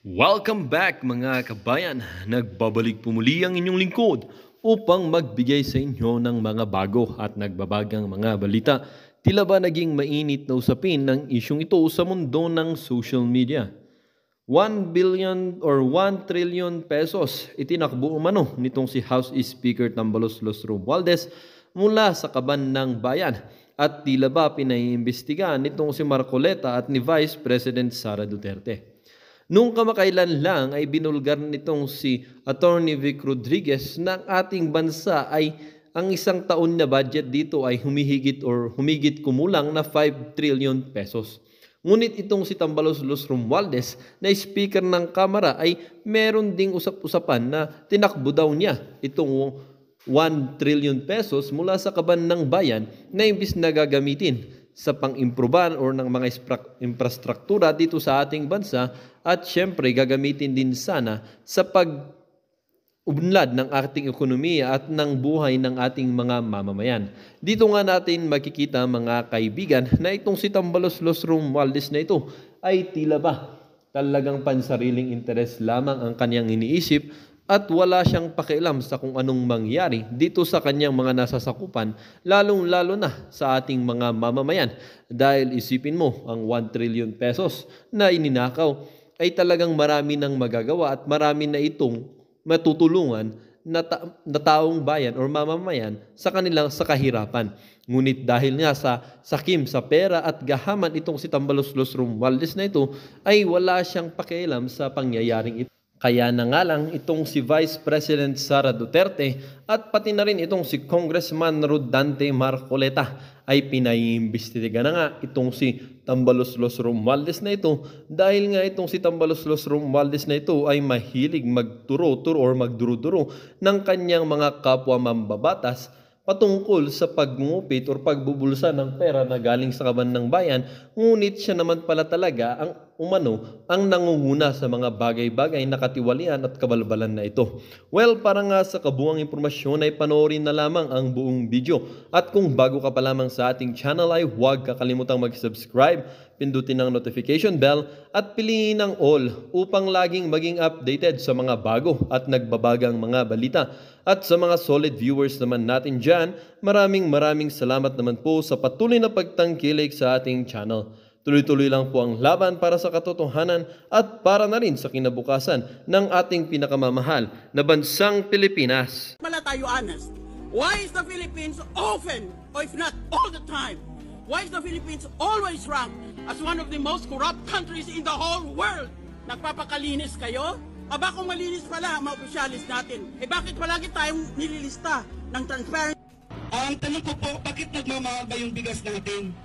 Welcome back mga kabayan! Nagbabalik po muli ang inyong lingkod upang magbigay sa inyo ng mga bago at nagbabagang mga balita. Tila ba naging mainit na usapin ng isyong ito sa mundo ng social media? 1 billion or 1 trillion pesos itinakbo umano nitong si House Speaker Tambaloslos Romualdez mula sa kaban ng bayan at tila ba pinaiimbestigahan nitong si Marcoleta at ni Vice President Sara Duterte. Nung kamakailan lang ay binulgar nitong si Attorney Vic Rodriguez na ang ating bansa ay ang isang taon na budget dito ay humigit kumulang na 5 trillion pesos. Ngunit itong si Tambaloslos Romualdez na speaker ng Kamara ay meron ding usap-usapan na tinakbo daw niya itong 1 trillion pesos mula sa kaban ng bayan na imbis na gagamitin sa pang-improban or ng mga infrastruktura dito sa ating bansa at syempre gagamitin din sana sa pag-unlad ng ating ekonomiya at ng buhay ng ating mga mamamayan. Dito nga natin makikita mga kaibigan na itong si Tambaloslos Romualdez na ito ay tila ba talagang pansariling interes lamang ang kanyang iniisip at wala siyang pakialam sa kung anong mangyari dito sa kanyang mga nasasakupan, lalong-lalo na sa ating mga mamamayan. Dahil isipin mo, ang 1 trillion pesos na ininakaw ay talagang marami nang magagawa at marami na itong matutulungan na taong bayan o mamamayan sa kanilang sa kahirapan. Ngunit dahil nga sa sakim sa pera at gahaman itong si Tambaloslos Romualdez na ito ay wala siyang pakialam sa pangyayaring ito. Kaya na nga lang itong si Vice President Sara Duterte at pati na rin itong si Congressman Rodante Marcoleta ay pinaiimbestiga na nga itong si Tambaloslos Romualdez na ito dahil nga itong si Tambaloslos Romualdez na ito ay mahilig magturo-turo or magduro-duro ng kanyang mga kapwa mambabatas patungkol sa pagngupit o pagbubulsa ng pera na galing sa kaban ng bayan, ngunit siya naman pala talaga ang nangunguna sa mga bagay-bagay na katiwalian at kabalbalan na ito. Well, para nga sa kabuuang impormasyon ay panoorin na lamang ang buong video. At kung bago ka pa lamang sa ating channel ay huwag kakalimutang mag-subscribe, pindutin ang notification bell at piliin ang all upang laging maging updated sa mga bago at nagbabagang mga balita. At sa mga solid viewers naman natin dyan, maraming salamat naman po sa patuloy na pagtangkilik sa ating channel. Tuloy-tuloy lang po ang laban para sa katotohanan at para na rin sa kinabukasan ng ating pinakamamahal na bansang Pilipinas. Pala tayo honest. Why is the Philippines often, or if not all the time, why is the Philippines always ranked as one of the most corrupt countries in the whole world? Nagpapakalinis kayo? Aba kung malinis pala ang mga opisyalis natin, bakit palagi tayong nililista ng transparent? Ang tanong ko po, bakit nagmamahal ba yung bigas natin?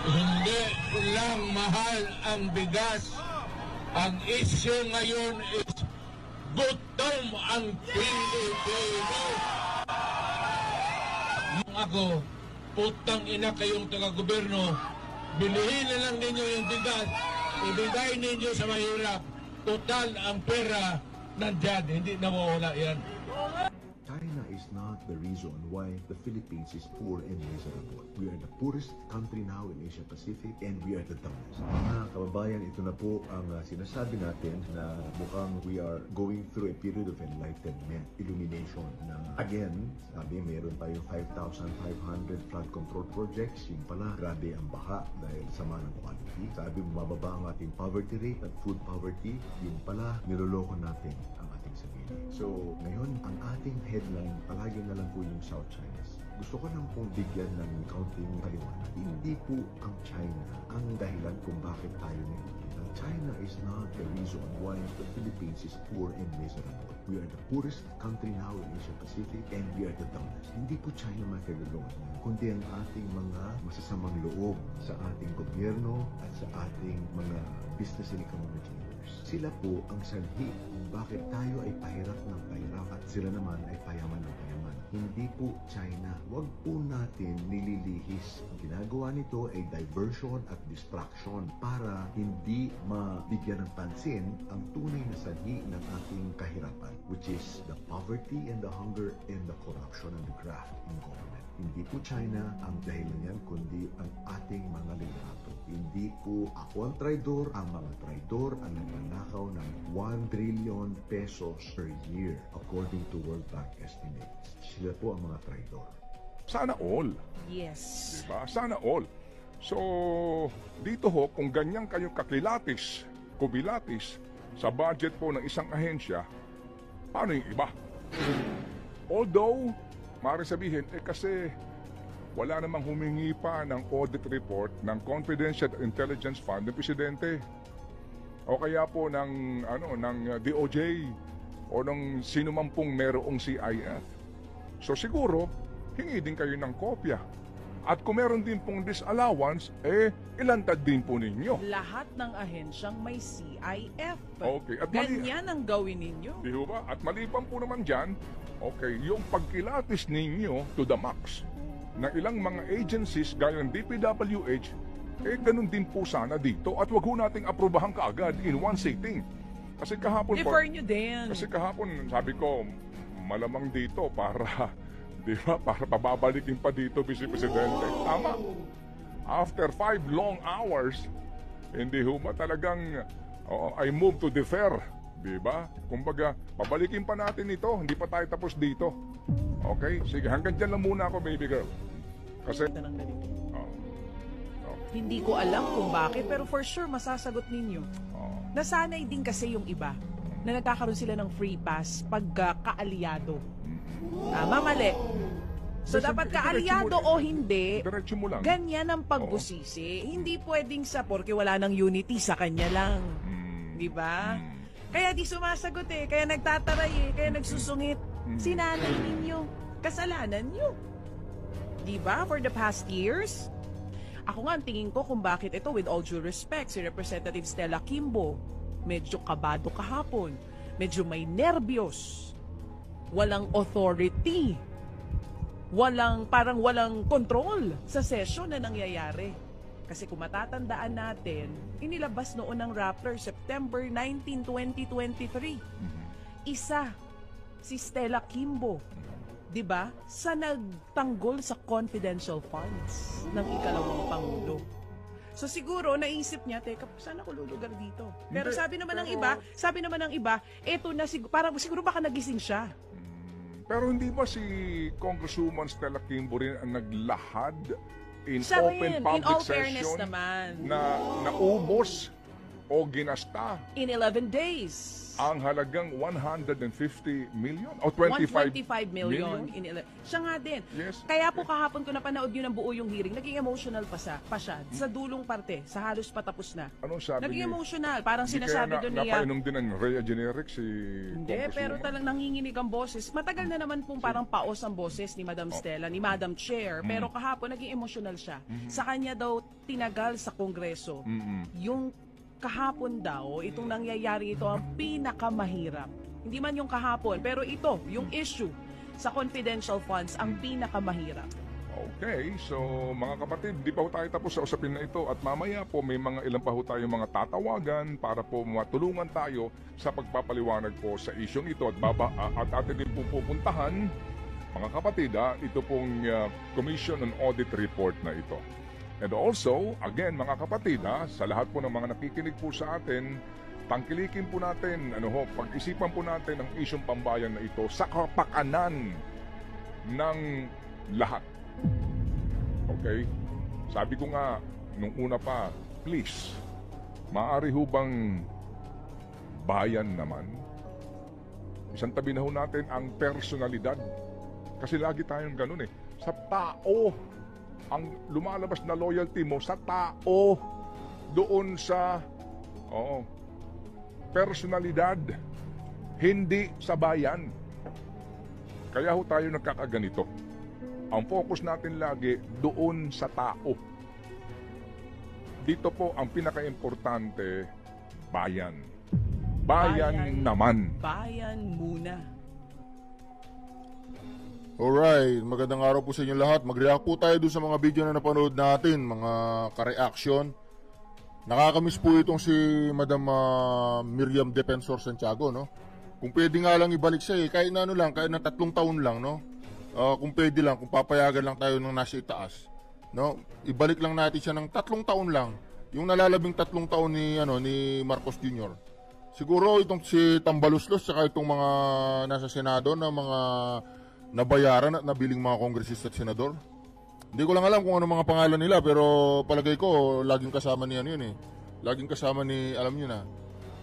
Hindi lang mahal ang bigas. Ang issue ngayon is gutom ang Pilipino. Ako, putang ina kayong taga-gobyerno, bilihin na lang ninyo yung bigas, ibigay ninyo sa mahirap. Total ang pera nandyan, hindi nawawala yan. China is not the reason why the Philippines is poor and miserable. We are the poorest country now in Asia Pacific and we are the dumbest. Mga kababayan, ito na po ang sinasabi natin na mukhang we are going through a period of enlightenment, illumination na again, sabi meron tayong 5,500 flood control projects. Yung pala, grabe ang baha dahil sama ng quality. Sabi bumababa ang ating poverty rate at food poverty. Yung pala, niloloko natin ang ating sarili. So, ngayon, ang ating headline, palagi na lang po yung South China Sea. Gusto ko lang pong bigyan ng kaunting paliwanag. Hindi po ang China ang dahilan kung bakit tayo nakikita. China is not the reason why the Philippines is poor and miserable. We are the poorest country now in Asia Pacific and we are the dumbest. Hindi po China makagagawa niyan, kundi ang ating mga masasamang loob sa ating gobyerno at sa ating mga business and economic leaders. Sila po ang sanhi kung bakit tayo ay pahirap ng pahirap at sila naman ay payaman ng payaman. Hindi po China. Huwag po natin nililihis. Ang ginagawa nito ay diversion at distraction para hindi mabigyan ng pansin ang tunay na sanhi ng ating kahirapan, which is the poverty and the hunger and the corruption and the graft in government. Hindi po China ang dahilan niyan, kundi ang ating mga liderato. Hindi hindi po ako ang traidor. Ang mga traidor ang nagnanakaw ng 1 trillion pesos per year according to World Bank estimates. Sila po ang mga traidor. Sana all. Yes. Diba? Sana all. So, dito ho, kung ganyan kayong kakilatis, kubilatis, sa budget po ng isang ahensya, paano yung iba? Although, maaari sabihin, kasi wala namang humingi pa ng audit report ng Confidential Intelligence Fund ng Presidente. O kaya po ng DOJ o ng sino man pong merong CIF. So siguro, hingi din kayo ng kopya. At kung meron din pong disallowance, ilantad din po ninyo. Lahat ng ahensyang may CIF. Okay. At Ganyan ang gawin ninyo. Di ba? At maliban po naman dyan, okay, yung pagkilatis ninyo to the max ng ilang mga agencies gaya ng DPWH, ganun din po sana dito. At wag ho nating aprubahan kaagad in one sitting. Kasi kahapon Defer nyo din. Kasi kahapon, sabi ko, malamang dito para... Di ba? Para pababalikin pa dito, Vice Presidente. Tama. After 5 long hours, hindi ho ba talagang I move to defer. Di ba? Kumbaga, pabalikin pa natin ito. Hindi pa tayo tapos dito. Okay? Sige, hanggang dyan lang muna ako, baby girl. Kasi... Hindi ko alam kung bakit, pero for sure, masasagot ninyo. Nasanay din kasi yung iba na nagkakaroon sila ng free pass pagka kaalyado. Tama, mali. So, dapat kaalyado o hindi, diretso mo lang. ganyan ang pagbusisi. Hindi pwedeng sa porque wala ng unity sa kanya lang. Di ba? Kaya di sumasagot kaya nagtataray kaya nagsusungit. Sinanay ninyo. Kasalanan nyo. Di ba? For the past years, ako nga ang tingin ko kung bakit ito, with all due respect, si Representative Stella Kimbo, medyo kabado kahapon. Medyo may nervyos. Walang authority. Parang walang control sa session na nangyayari. Kasi kung matatandaan natin, inilabas noon ng Rappler September 19, 2023. Isa, si Stella Kimbo, 'di ba? Sa nagtanggol sa confidential funds ng ikalawang pangulo. So siguro naisip niya, teka, saan ako lulugar dito? Pero sabi naman ng iba, eto na siguro baka nagising siya. Pero hindi ba si Congresswoman Stella Kimbo rin ang naglahad in Siya open rin, public in all fairness session naman. na naubos o ginasta In 11 days. ang halagang 150 million o 25 125 million. Siya nga din. Yes. Kaya po kahapon ko napanood yun ang buo yung hearing, naging emotional pa siya. Sa dulong parte, sa halos patapos na. Anong sabi Naging niya? emotional. Parang Hindi sinasabi kaya doon niya. napainom din ng Rhea Generic si Hindi, Congresswoman? pero talagang nanginginig ang boses. Matagal na naman pong parang paos ang boses ni Madam Stella, ni Madam Chair. Pero kahapon, naging emotional siya. Sa kanya daw, tinagal sa Kongreso. Yung kahapon daw, itong nangyayari ito ang pinakamahirap. Hindi man yung kahapon, pero ito, yung issue sa confidential funds, ang pinakamahirap. Okay, so mga kapatid, di pa ho tayo tapos sa usapin na ito at mamaya po may mga ilan pa ho tayong mga tatawagan para po matulungan tayo sa pagpapaliwanag po sa isyong ito at atin din po pupuntahan, mga kapatid, ito pong Commission on Audit Report na ito. And also, again mga kapatid, sa lahat po ng mga nakikinig po sa atin, tangkilikin po natin, pag-isipan po natin ang isyong pambayan na ito sa kapakanan ng lahat. Okay? Sabi ko nga, nung una pa, please, maaari ho bang bayan naman? Isang tabi na ho natin ang personalidad. Kasi lagi tayong ganun sa tao, ang lumalabas na loyalty mo sa tao, doon sa personalidad, hindi sa bayan. Kaya ho tayo nagkakaganito. Ang focus natin lagi doon sa tao. Dito po ang pinaka-importante, bayan. Bayan naman. Bayan muna. Alright, magandang araw po sa inyo lahat. Mag-react po tayo dun sa mga video na napanood natin, mga ka-reaction. Nakakamiss po itong si Madam Miriam Defensor Santiago, no? Kung pwede nga lang ibalik siya kahit na kahit na 3 taon lang, no? Kung pwede lang, kung papayagan lang tayo ng nasa itaas, no? Ibalik lang natin siya ng 3 taon lang. yung nalalabing 3 taon ni Marcos Jr. Siguro itong si Tambaluslos saka itong mga nasa Senado na mga nabayaran at nabiling mga kongresista at senador. Hindi ko lang alam kung ano mga pangalan nila, pero palagay ko laging kasama ni yun eh. Laging kasama ni, alam niyo na.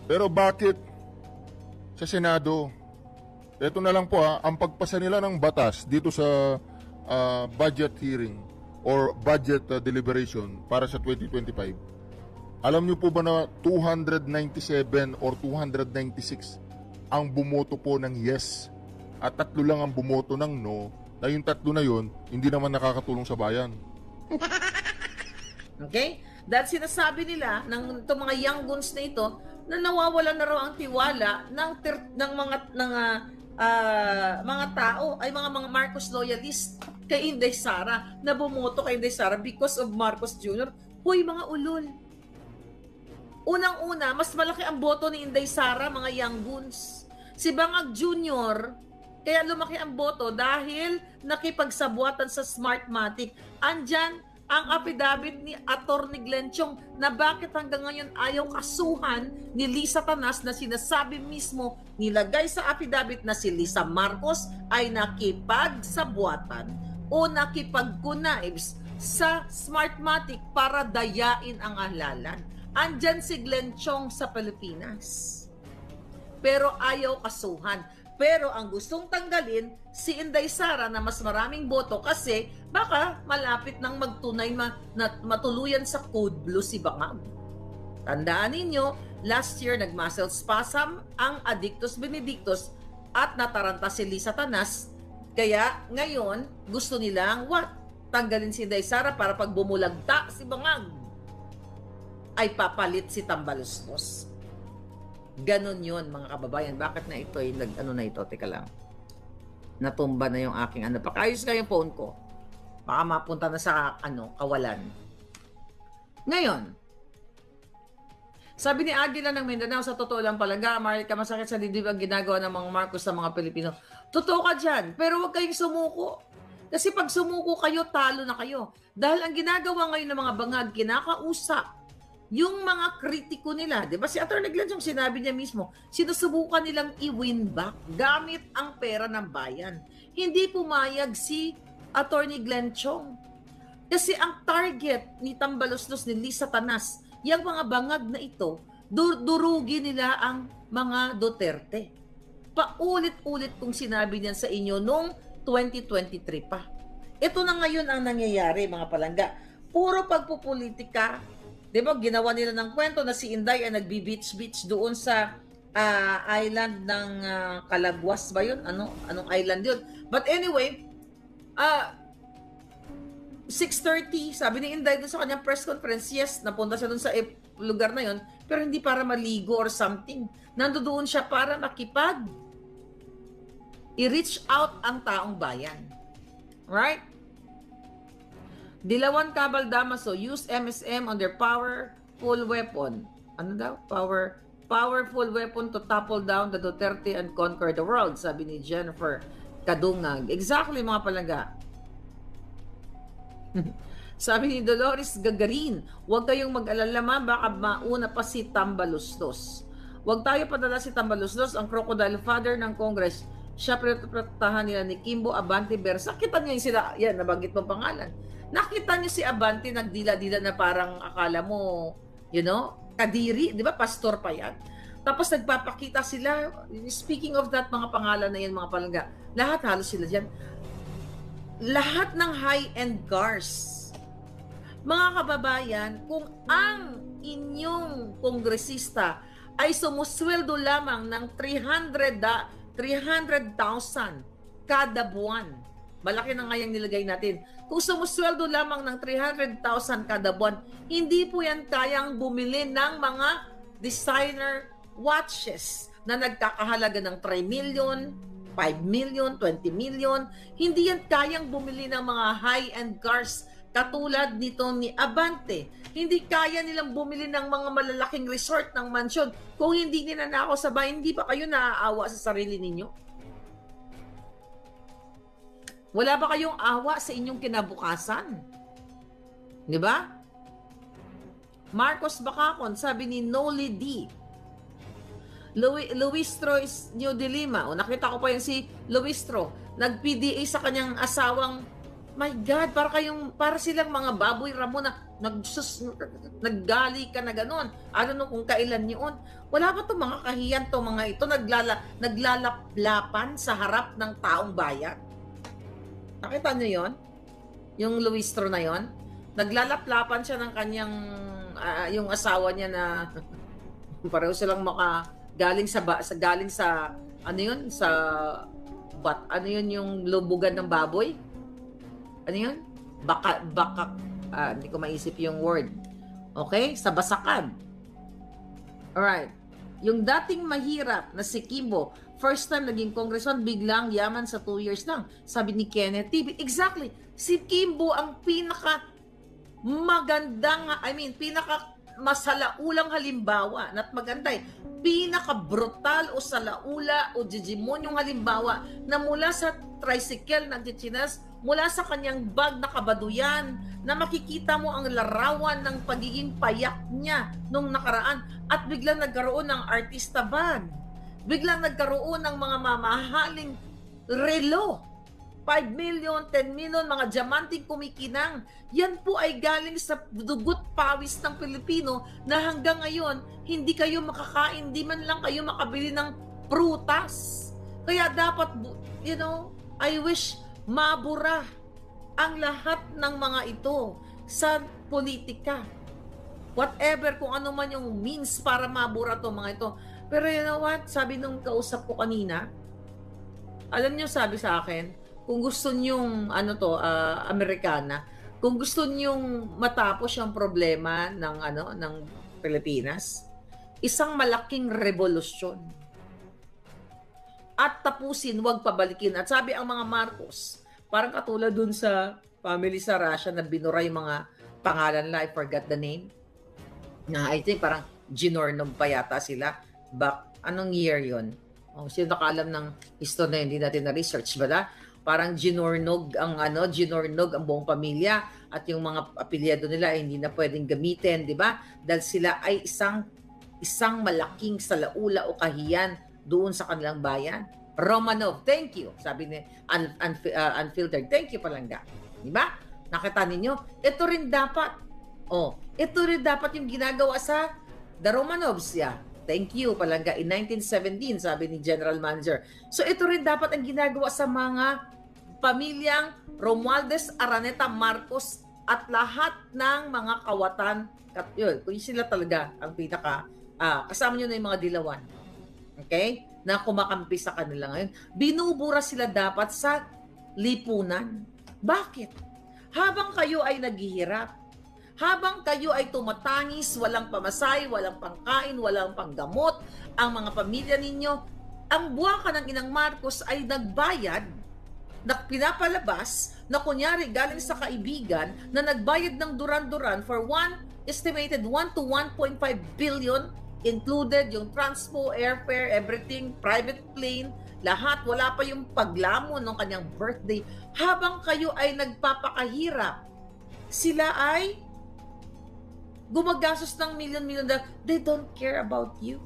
Pero bakit sa Senado? Ito na lang po ang pagpasa nila ng batas dito sa budget hearing or budget deliberation para sa 2025. Alam niyo po ba na 297 or 296 ang bumoto po ng yes at 3 lang ang bumoto ng no, na yung 3 na yun hindi naman nakakatulong sa bayan. Okay? Dahil sinasabi nila ng itong mga young guns na ito na nawawalan na raw ang tiwala ng mga tao ay mga Marcos loyalist kay Inday Sara na bumoto kay Inday Sara because of Marcos Jr. Hoy mga ulol. Unang-una, mas malaki ang boto ni Inday Sara, mga young guns. Si Bangag Jr., kaya lumaki ang boto dahil nakipagsabuatan sa Smartmatic. Andyan ang affidavit ni Atty. Glenn Chong na bakit hanggang ngayon ayaw kasuhan ni Lisa Tanas na sinasabi mismo nilagay sa affidavit na si Lisa Marcos ay nakipagsabuatan o nakipag-connives sa Smartmatic para dayain ang halalan. Andyan si Glenn Chong sa Pilipinas. Pero ayaw kasuhan. Pero ang gustong tanggalin, si Inday Sara na mas maraming boto kasi baka malapit nang magtunay na matuluyan sa Code Blue si Bangag. Tandaan ninyo, last year nag-muscle spasm ang Addictus Benedictus at nataranta si Lisa Tanas. Kaya ngayon, gusto nilang tanggalin si Inday Sara para pag bumulagta si Bangag ay papalit si Tambaluslos. Ganon yun, mga kababayan. Bakit na ito ay na ito? Teka lang. Natumba na yung aking Pakayos ka yung phone ko. Baka mapunta na sa kawalan. Ngayon, sabi ni Aguila ng Mindanao, sa totoo lang palaga, Marika, masakit sa dibdib ang ginagawa ng mga Marcos sa mga Pilipino. Totoo ka dyan, pero huwag kayong sumuko. Kasi pag sumuko kayo, talo na kayo. Dahil ang ginagawa ngayon ng mga bangag, kinakausap yung mga kritiko nila, di ba? Si Atty. Glenn yung sinabi niya mismo, sinusubukan nilang i-win back gamit ang pera ng bayan. Hindi pumayag si Atty. Glenn Chong. Kasi ang target ni Tambaluslos ni Lisa Tanas, yung mga bangag na ito, durugi nila ang mga Duterte. Paulit-ulit kong sinabi niyan sa inyo noong 2023 pa. Ito na ngayon ang nangyayari, mga palangga. Puro pagpupolitika. Diba, ginawa nila ng kwento na si Inday ay nagbi-beach doon sa island ng Calagwas ba yun? Anong island yun? But anyway, 6:30, sabi ni Inday doon sa kanyang press conference, yes, napunta siya doon sa lugar na yun, pero hindi para maligo or something. Nandoon siya para i-reach out ang taong bayan. Right? Dilawan Cabal Damaso use MSM on their powerful weapon. Ano daw? Powerful weapon to topple down the Duterte and conquer the world, sabi ni Jennifer Kadungag. Exactly, mga palangga. Sabi ni Dolores Gagarin, huwag kayong mag-alala, baka mauna pa si Tambaluslos. Huwag tayo padala si Tambaluslos, ang crocodile father ng Congress. Siya protektahan nila ni Kimbo Abante Bersa. Kita niyo yung sila, yan, nabanggit mo pangalan. Nakita niyo si Abante nagdila-dila na parang akala mo, kadiri, di ba? Pastor pa yan. Tapos nagpapakita sila, speaking of that, mga pangalan na yan, mga palangga, lahat halos sila dyan. Lahat ng high-end cars. Mga kababayan, kung ang inyong kongresista ay sumusweldo lamang ng 300,000 kada buwan, malaki na nga yung nilagay natin. Kung sumusweldo lamang ng 300,000 kada buwan, hindi po yan kayang bumili ng mga designer watches na nagkakahalaga ng 3 million, 5 million, 20 million. Hindi yan kayang bumili ng mga high-end cars katulad nito ni Abante. Hindi kaya nilang bumili ng mga malalaking resort ng mansyon. Kung hindi nila nako sa bahay, hindi ba kayo naaawa sa sarili ninyo? Wala ba kayong awa sa inyong kinabukasan? Di ba? Marcos Bacacon, sabi ni Noli D. Luistro is New Dilima. O, nakita ko pa yung si Luistro. Nag-PDA sa kanyang asawang, my God, para silang mga baboy ramo na naggali ka na gano'n. I don't know kung kailan yun. Wala ba itong mga kahiyan to mga ito naglalaplapan sa harap ng taong bayan? Nakita nyo yon? Yung Luistro na yon? Naglalaplapan siya ng kanyang yung asawa niya na pareho silang galing sa ano yun? Ano yun yung lubugan ng baboy? Ano yun? Hindi ko maisip yung word. Okay? Sa basakan. Alright. Yung dating mahirap na si Kimbo, first time naging congressman, biglang yaman sa 2 years lang. Sabi ni Kenneth TV. Exactly. Si Kimbo ang pinaka masalaulang halimbawa at maganda pinaka-brutal o salaula o jijimonyong halimbawa na mula sa tricycle nagchichinas, mula sa kanyang bag na kabaduyan, na makikita mo ang larawan ng pagiging payak niya nung nakaraan at biglang nagkaroon ng artista bag. Biglang nagkaroon ng mga mamahaling relo. 5 million, 10 million, mga diamanting kumikinang. Yan po ay galing sa dugot pawis ng Pilipino na hanggang ngayon, hindi kayo makakain, hindi man lang kayo makabili ng prutas. Kaya dapat, I wish mabura ang lahat ng mga ito sa politika. Whatever, kung ano man yung means para mabura to mga ito. Pero you know what? Sabi nung kausap ko kanina, alam niyo sabi sa akin, kung gusto nyong Amerikana, kung gusto nyong matapos yung problema ng Pilipinas, isang malaking revolusyon. At tapusin, huwag pabalikin. At sabi ang mga Marcos, parang katulad dun sa family sa Russia na binura yung mga pangalan nila, I forgot the name. I think parang ginornog pa yata sila. Anong year yon? Sino nakaalam ng history na hindi natin na-research, ba? Parang ginornog ang buong pamilya at yung mga apelyado nila ay hindi na pwedeng gamitin, di ba? Dahil sila ay isang malaking salaula o kahiyan doon sa kanilang bayan. Romanov, thank you. Sabi ni Unfiltered, thank you Palangga. Di ba? Nakita ninyo? Ito rin dapat yung ginagawa sa The Romanovs. Thank you Palangga. In 1917, sabi ni General Manager. So ito rin dapat ang ginagawa sa mga pamilyang Romualdez, Araneta, Marcos at lahat ng mga kawatan. Kung sila talaga ang pinaka kasama nyo na yung mga dilawan. Okay? Na kumakampi sa kanila ngayon. Binubura sila dapat sa lipunan. Bakit? Habang kayo ay naghihirap, habang kayo ay tumatangis, walang pamasay, walang pangkain, walang panggamot, ang mga pamilya ninyo, ang buwaka ng Inang Marcos ay nagbayad, na pinapalabas, na kunyari galing sa kaibigan, na nagbayad ng duran-duran for estimated 1 to 1.5 billion, included yung transpo, airfare, everything, private plane, lahat, wala pa yung paglamon ng kanyang birthday. Habang kayo ay nagpapakahirap, sila ay gumagastos ng million-million dollars. They don't care about you.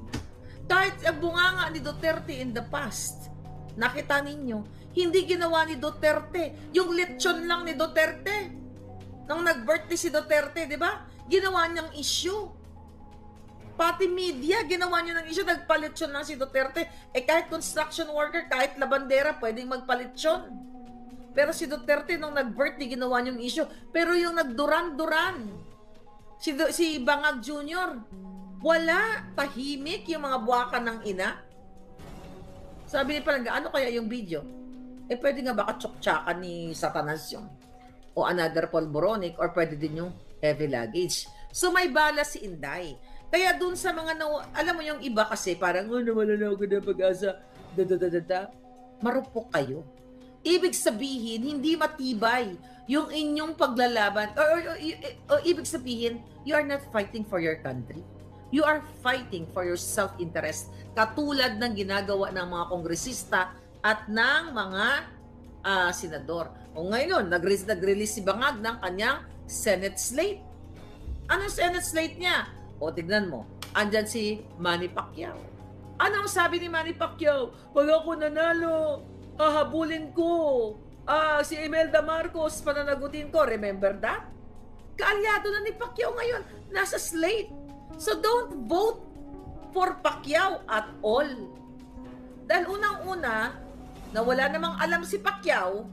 Kahit ang bunganga ni Duterte in the past, nakita ninyo, hindi ginawa ni Duterte. Yung lechon lang ni Duterte. Nang nag-birthday si Duterte, di ba? Ginawa niyang issue. Pati media, ginawa niyo ng issue. Nagpalechon lang si Duterte. Kahit construction worker, kahit labandera, pwedeng magpalechon. Pero si Duterte, nung nag-birthday, ginawa niyang issue. Pero yung nagduran-duran, si Bangag Jr., wala, tahimik yung mga buwakan ng ina. Sabi ni Palangga, ano kaya yung video? Pwede nga baka tsok-tsakan ni Satanas yun. O another polboronic, or pwede din yung heavy luggage. So may bala si Inday. Kaya dun sa mga, alam mo yung iba kasi, parang, nawala na ako ng pag-asa, marupok kayo. Ibig sabihin, hindi matibay yung inyong paglalaban. Or ibig sabihin, you are not fighting for your country. You are fighting for your self-interest. Katulad ng ginagawa ng mga kongresista at ng mga senador. O ngayon, nag-release si Bangag ng kanyang Senate slate. Anong Senate slate niya? O, tignan mo. Andyan si Manny Pacquiao. Anong sabi ni Manny Pacquiao? Pag ako nanalo, hahabulin ko. Si Imelda Marcos, pananagutin ko. Remember that? Kaalyado na ni Pacquiao ngayon. Nasa slate. So don't vote for Pacquiao at all. Dahil unang-una, na wala namang alam si Pacquiao,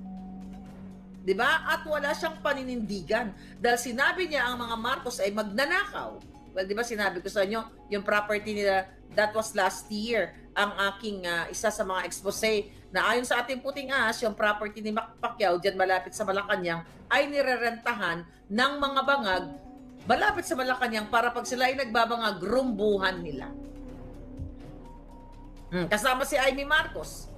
di ba? At wala siyang paninindigan. Dahil sinabi niya ang mga Marcos ay magnanakaw. Well, di ba sinabi ko sa inyo, yung property nila, that was last year, ang aking isa sa mga expose na ayon sa ating puting ahas, yung property ni Pacquiao dyan malapit sa Malacanang ay nirerentahan ng mga bangag malapit sa Malacanang para pag sila ay nagbabangag, rumbuhan nila. Kasama si Amy Marcos.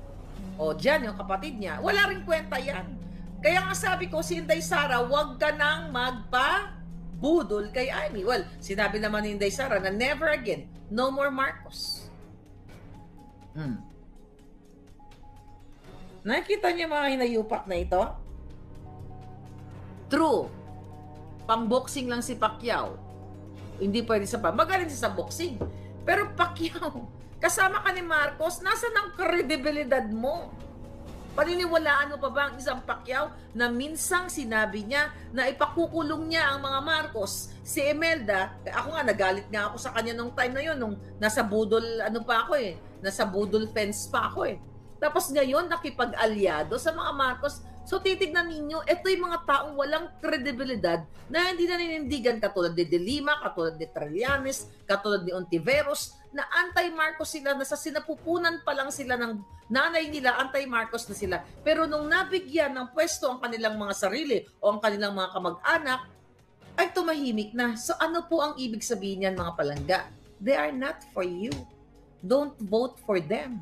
O, dyan yung kapatid niya. Wala rin kwenta yan. Kaya nga sabi ko, si Inday Sara, huwag ka nang magpa-budol kay Amy. Well, sinabi naman ni Inday Sara na never again, no more Marcos. Nakikita niyo mga hinayupak na ito? True. Pang-boxing lang si Pacquiao. Hindi pwede sa magaling siya sa boxing. Pero Pacquiao, kasama ka ni Marcos, nasa ng kredibilidad mo? Paniniwalaan mo pa ba ang isang Pacquiao na minsang sinabi niya na ipakukulong niya ang mga Marcos? Si Imelda, ako nga, nagalit nga ako sa kanya nung time na yun, nung nasa budol, nasa budol fence pa ako eh. Tapos ngayon, nakipag-alyado sa mga Marcos. So titignan ninyo, ito yung mga taong walang kredibilidad na hindi na ninindigan katulad ni De Lima, katulad ni Trillanes, katulad ni Ontiveros, na anti-Marcos sila, nasa sinapupunan pa lang sila ng nanay nila, anti-Marcos na sila. Pero nung nabigyan ng pwesto ang kanilang mga sarili o ang kanilang mga kamag-anak, ay tumahimik na. So ano po ang ibig sabihin niyan mga palangga? They are not for you. Don't vote for them.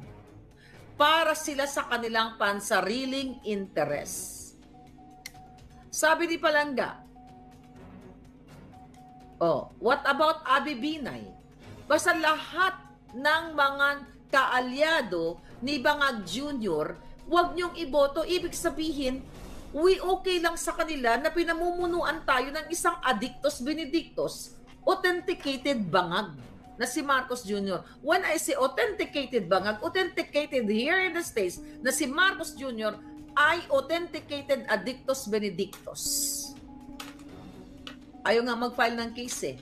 Para sila sa kanilang pansariling interes. Sabi ni Palangga, what about Abby Binay? Basta lahat ng mga kaalyado ni Bangag Jr., huwag niyong iboto. Ibig sabihin, we okay lang sa kanila na pinamumunuan tayo ng isang Adictus Benedictus, authenticated bangag na si Marcos Jr. When I say authenticated bangag, authenticated here in the States na si Marcos Jr. ay authenticated Adictus Benedictus. Ayaw nga mag-file ng case eh.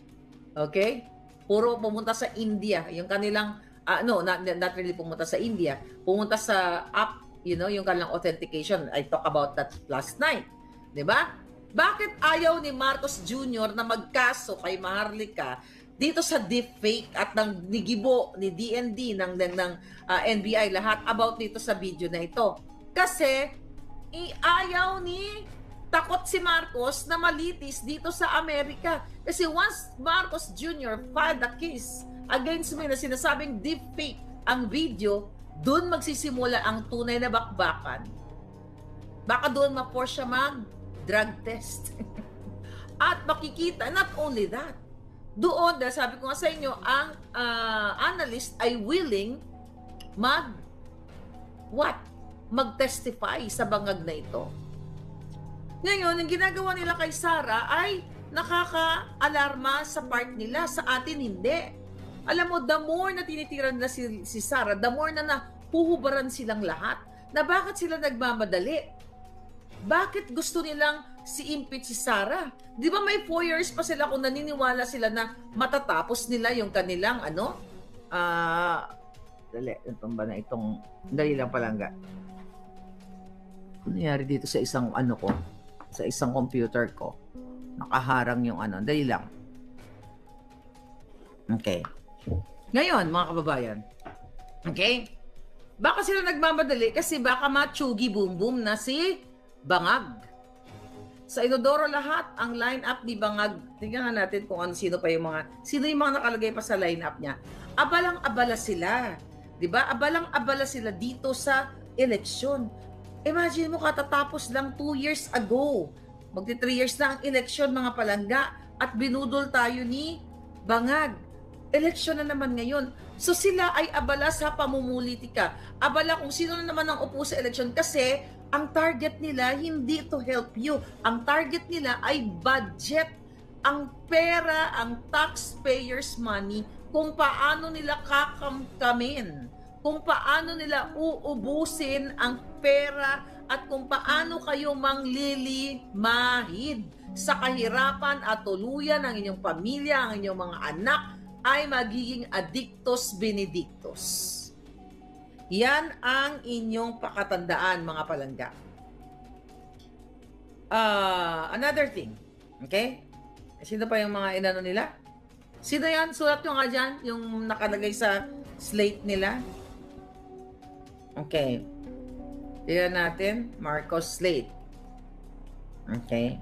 Okay? Puro pumunta sa India. Yung kanilang, not really pumunta sa India. Pumunta sa app, yung kanilang authentication. I talked about that last night. Diba? Bakit ayaw ni Marcos Jr. na magkaso kay Maharlika dito sa deepfake at ng nigibo ni DND ng NBI lahat about dito sa video na ito? Kasi ayaw ni takot si Marcos na malitis dito sa Amerika. Kasi once Marcos Jr. filed a case against me na sinasabing deepfake ang video, doon magsisimula ang tunay na bakbakan. Baka doon ma-force siya mag-drug test. At makikita, not only that, doon, dahil sabi ko nga sa inyo, ang analyst ay willing mag-testify sa bangag na ito. Ngayon, ang ginagawa nila kay Sara ay nakaka-alarma sa part nila, sa atin hindi. Alam mo, the more na tinitiran na si Sara, the more na nahuhubaran silang lahat. Na bakit sila nagmamadali? Bakit gusto nilang impeach si Sara? Di ba may 4 years pa sila kung naniniwala sila na matatapos nila yung kanilang dali, itong ba na itong dali lang palangga. Ano nangyari dito sa isang sa isang computer ko? Nakaharang yung dali lang. Okay. Ngayon, mga kababayan. Okay? Baka sila nagmamadali kasi baka matsugi boom boom na si Bangag. Sa Inodoro lahat, ang line-up ni Bangag, tingnan natin kung sino yung mga nakalagay pa sa line-up niya. Abalang-abala sila. Diba? Abalang-abala sila dito sa eleksyon. Imagine mo, katatapos lang 2 years ago. Magti 3 years na ang eleksyon, mga palangga, at binudol tayo ni Bangag. Eleksyon na naman ngayon. So sila ay abala sa pamumulitika. Abala kung sino na naman ang upo sa eleksyon kasi ang target nila hindi to help you. Ang target nila ay budget ang pera, ang taxpayers' money, kung paano nila kakamkamin, kung paano nila uubusin ang pera at kung paano kayo manglilimahid sa kahirapan at tuluyan ng inyong pamilya, ang inyong mga anak ay magiging addictos benedictos. Yan ang inyong pakatandaan, mga palangga. Another thing, okay? Sino pa yung mga inano nila? Sino yan? Sulat nyo nga dyan, yung nakalagay sa slate nila. Okay. Tignan natin, Marcos Slate. Okay.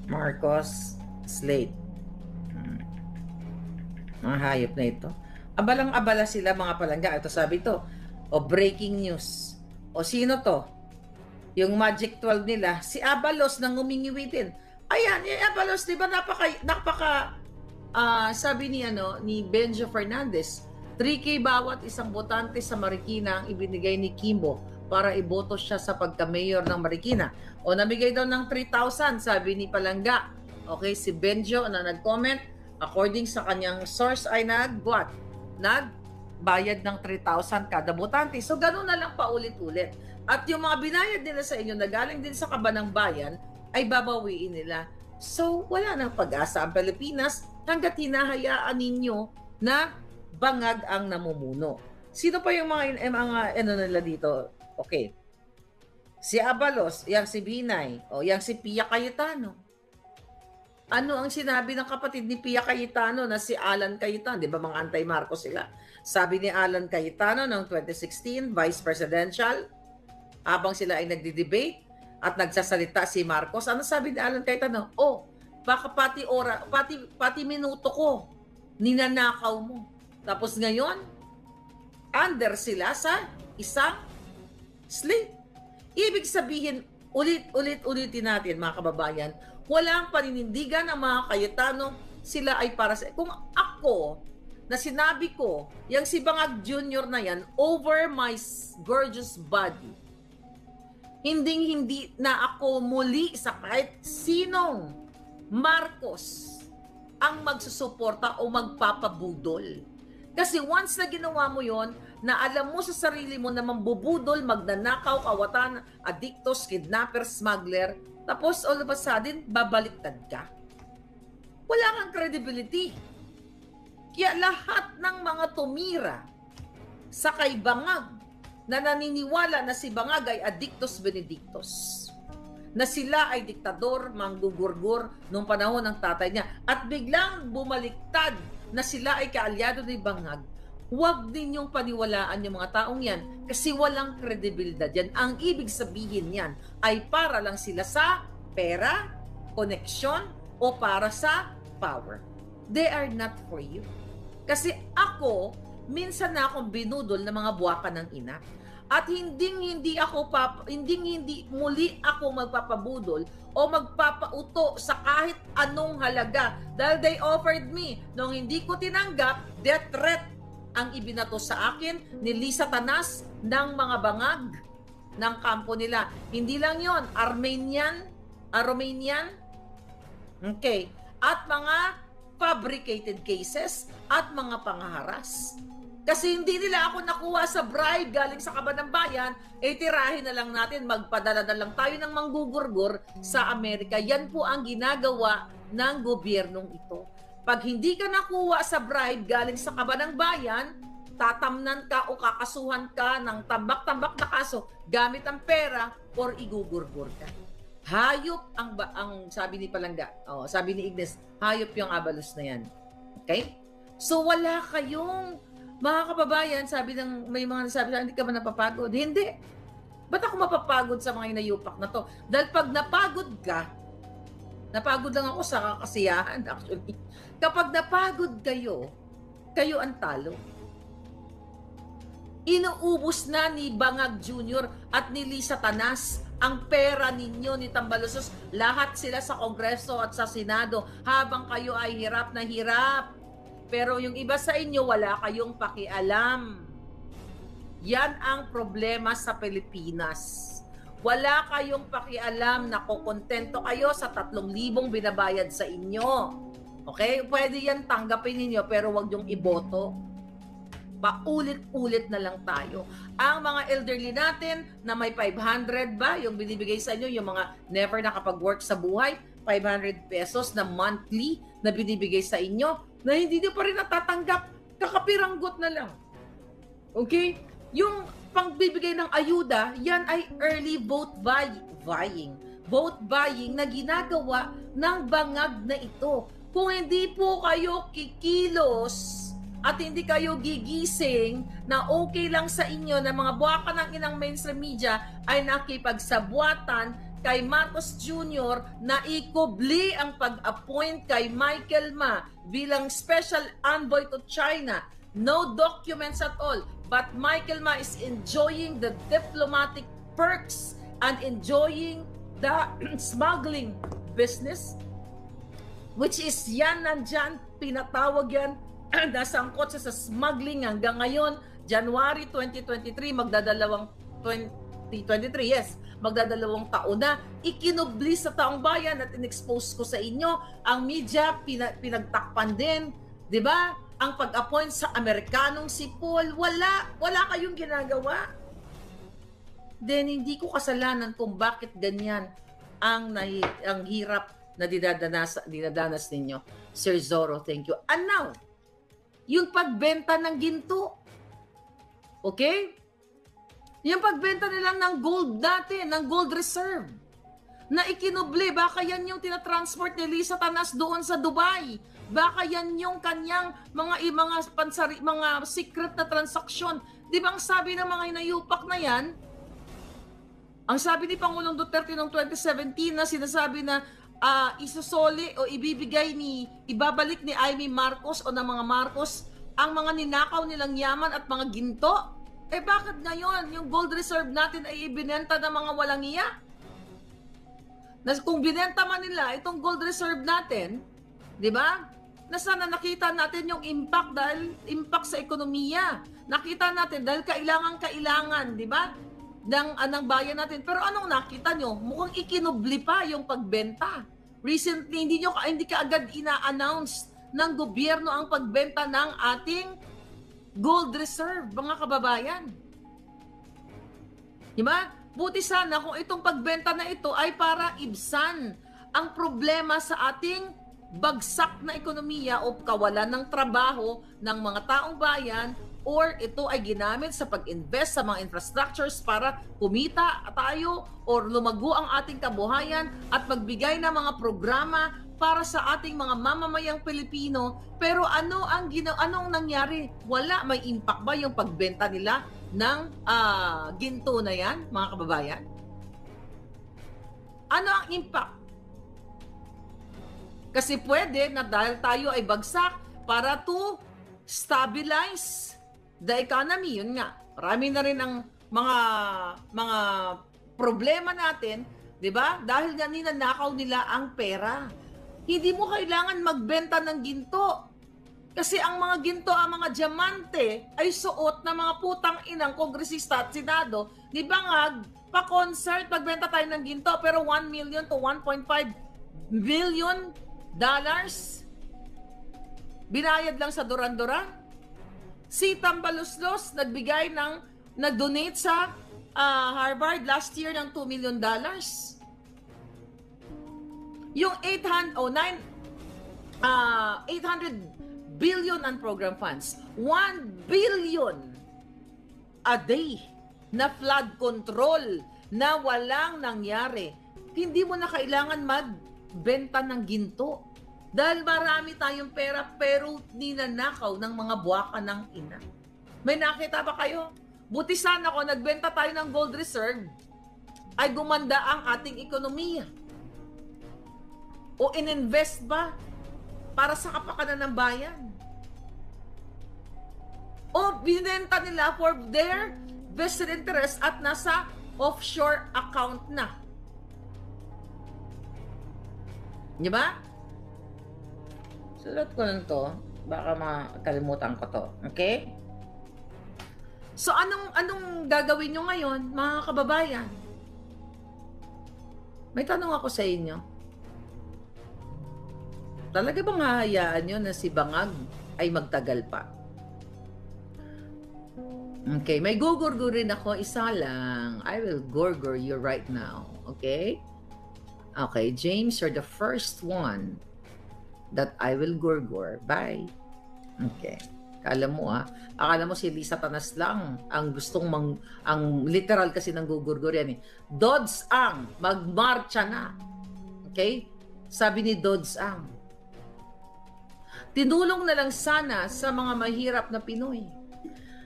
Marcos Slate. Mga hayop na ito. Abalang-abala sila, mga palangga. Ito sabi to, o breaking news. O sino to? Yung Magic 12 nila, si Abalos nang umingiwitin. Ayan, yung Abalos, di ba sabi ni Benjo Fernandez, 3K bawat isang botante sa Marikina ang ibinigay ni Kimbo para iboto siya sa pagka-mayor ng Marikina. O nabigay daw ng 3,000, sabi ni Palangga. Okay, si Benjo na nag-comment, according sa kanyang source ay nagbayad ng 3,000 kada botante. So gano'n na lang paulit-ulit. At yung mga binayad nila sa inyo na galing din sa kabanang bayan ay babawiin nila. So wala nang pag-asa ang Pilipinas hanggat hinahayaan ninyo na bangag ang namumuno. Sino pa yung mga nila dito? Okay. Si Abalos, yang si Binay, o yang si Pia Cayetano. Ano ang sinabi ng kapatid ni Pia Cayetano na si Alan Cayetano? Di ba mga anti-Marcos sila? Sabi ni Alan Cayetano noong 2016, Vice Presidential, habang sila ay nagdi-debate at nagsasalita si Marcos, ano sabi ni Alan Cayetano? Oh, baka pati minuto ko, ninanakaw mo. Tapos ngayon, under sila sa isang slate. Ibig sabihin, ulitin natin, mga kababayan, walang paninindigan ng mga Cayetano, sila ay para sa... Kung ako, na sinabi ko, yung si Bangag Jr. na yan, over my gorgeous body, hindi na ako muli sa kahit sinong Marcos ang magsusuporta o magpapabudol. Kasi once na ginawa mo yon, na alam mo sa sarili mo na mambubudol, magnanakaw, kawatan, addictos, kidnapper, smuggler, tapos all of a sudden, babaliktad ka. Wala kang credibility. Kaya lahat ng mga tumira sa kay Bangag na naniniwala na si Bangag ay addictos benedictos, na sila ay diktador, manggugurgur nung panahon ng tatay niya, at biglang bumaliktad na sila ay kaalyado ni Bangag, huwag ninyong paniwalaan yung mga taong yan kasi walang kredibilidad yan. Ang ibig sabihin yan ay para lang sila sa pera, connection, o para sa power. They are not for you. Kasi ako, minsan na akong binudol ng mga buwaka ng ina. At hindi muli ako magpapabudol o magpapauto sa kahit anong halaga dahil they offered me. Nung hindi ko tinanggap, death threat ang ibinato sa akin ni Lisa Tanas ng mga bangag ng kampo nila. Hindi lang yon, Armenian, okay, at mga fabricated cases at mga pangaharas. Kasi hindi nila ako nakuha sa bribe galing sa kabanang bayan, tirahin na lang natin, magpadala na lang tayo ng manggugurgur sa Amerika. Yan po ang ginagawa ng gobyernong ito. Pag hindi ka nakuha sa bribe galing sa kabanang bayan, tatamnan ka o kakasuhan ka ng tambak-tambak na kaso gamit ang pera or igugurgur ka. Hayop ang sabi ni Palangga. Sabi ni Ignes, hayop yung Abalos na yan. Okay? So wala kayong mga kababayan, may mga nasabi na, hindi ka ba napapagod? Hindi. Ba't ako mapapagod sa mga inayupak na to? Dahil pag napagod ka, napagod lang ako sa kakasiyahan actually. Kapag napagod kayo ang talo. Inuubos na ni Bangag Jr. at ni Lisa Tanas ang pera ninyo ni Tambalusos. Lahat sila sa Kongreso at sa Senado habang kayo ay hirap na hirap. Pero yung iba sa inyo, wala kayong pakialam. Yan ang problema sa Pilipinas. Wala kayong pakialam na kukontento kayo sa 3,000 binabayad sa inyo. Okay? Pwede yan tanggapin ninyo pero wag yung iboto. Paulit-ulit na lang tayo. Ang mga elderly natin na may 500 ba, yung binibigay sa inyo, yung mga never nakapag-work sa buhay, 500 pesos na monthly na binibigay sa inyo, na hindi nyo pa rin natatanggap, kakapiranggot na lang. Okay? Yung pangbibigay ng ayuda, yan ay early vote buying. Vote buying na ginagawa ng bangag na ito. Kung hindi po kayo kikilos at hindi kayo gigising na okay lang sa inyo na mga buwaka ng inang mainstream media ay nakipagsabuatan kay Marcos Jr. na ikubli ang pag-appoint kay Michael Ma bilang special envoy to China. No documents at all. But Michael Ma is enjoying the diplomatic perks and enjoying the smuggling business, which is yan nandyan, pinatawag yan, nasangkot sa smuggling hanggang ngayon, January 2023, magdadalawang 2023, yes, magdadalawang taon na, ikinubli sa taong bayan at in-expose ko sa inyo, ang media pinagtakpan din, di ba? Ang pag-appoint sa Amerikanong si Paul, wala kayong ginagawa. Then hindi ko kasalanan kung bakit ganyan ang hirap na dinadanas ninyo. Sir Zorro, thank you. And now, yung pagbenta ng ginto. Okay? Yung pagbenta nila ng gold natin, ng gold reserve, na ikinubli, baka yan yung tinatransport ni Lisa Tanas doon sa Dubai. Baka yan yung kanyang mga secret na transaksyon. Di ba ang sabi ng mga inayupak na yan, ang sabi ni Pangulong Duterte noong 2017 na sinasabi na isusoli o ibabalik ni Amy Marcos o ng mga Marcos ang mga ninakaw nilang yaman at mga ginto. Eh bakit ngayon yung gold reserve natin ay ibinenta ng mga walang iya? Kung binenta man nila itong gold reserve natin, di ba? Na sana nakita natin yung impact dahil impact sa ekonomiya. Nakita natin dahil kailangan, di ba? Ng bayan natin. Pero anong nakita nyo? Mukhang ikinubli pa yung pagbenta. Recently, hindi ka agad ina-announce ng gobyerno ang pagbenta ng ating gold reserve, mga kababayan. Diba? Buti sana kung itong pagbenta na ito ay para ibsan ang problema sa ating bagsak na ekonomiya o kawalan ng trabaho ng mga taong bayan, or ito ay ginamit sa pag-invest sa mga infrastructures para kumita tayo or lumago ang ating kabuhayan at magbigay ng mga programa para sa ating mga mamamayang Pilipino. Pero anong nangyari? Wala, may impact ba yung pagbenta nila ng ginto na yan, mga kababayan? Ano ang impact? Kasi pwede na dahil tayo ay bagsak para to stabilize the economy. Yun nga, marami na rin ang mga problema natin, di ba? Dahil nga ninanakaw nila ang pera. Hindi mo kailangan magbenta ng ginto. Kasi ang mga ginto, ang mga diamante, ay suot ng mga putang inang kongresista at senado. Di ba nga, pa-concert, magbenta tayo ng ginto, pero 1 million to 1.5 billion dollars binayad lang sa Duran-Duran. Si Tambaluslos nag-donate sa Harvard last year ng $2 million. Yung 800 billion on program funds, 1 billion a day na flood control na walang nangyari. Hindi mo na kailangan magbenta ng ginto. Dahil marami tayong pera pero ninanakaw ng mga buwaka ng ina. May nakita ba kayo? Buti sana kung nagbenta tayo ng gold reserve, ay gumanda ang ating ekonomiya. O ininvest ba para sa kapakanan ng bayan? O binenta nila for their vested interest at nasa offshore account na. Di ba? Sulat ko lang to. Baka makalimutan ko to. Okay? So, anong gagawin nyo ngayon, mga kababayan? May tanong ako sa inyo. Talaga bang hahayaan nyo na si Bangag ay magtagal pa? Okay, may gugurgurin ako. Isa lang. I will gurgur you right now. Okay? Okay, James, you're the first one that I will gurgur. Bye. Okay. Akala mo si Lisa Tanas lang ang gustong ang literal kasi ng gugurgur yan eh. Dodds Ang, magmarcha na. Okay? Sabi ni Dodds Ang. Tinulong na lang sana sa mga mahirap na Pinoy.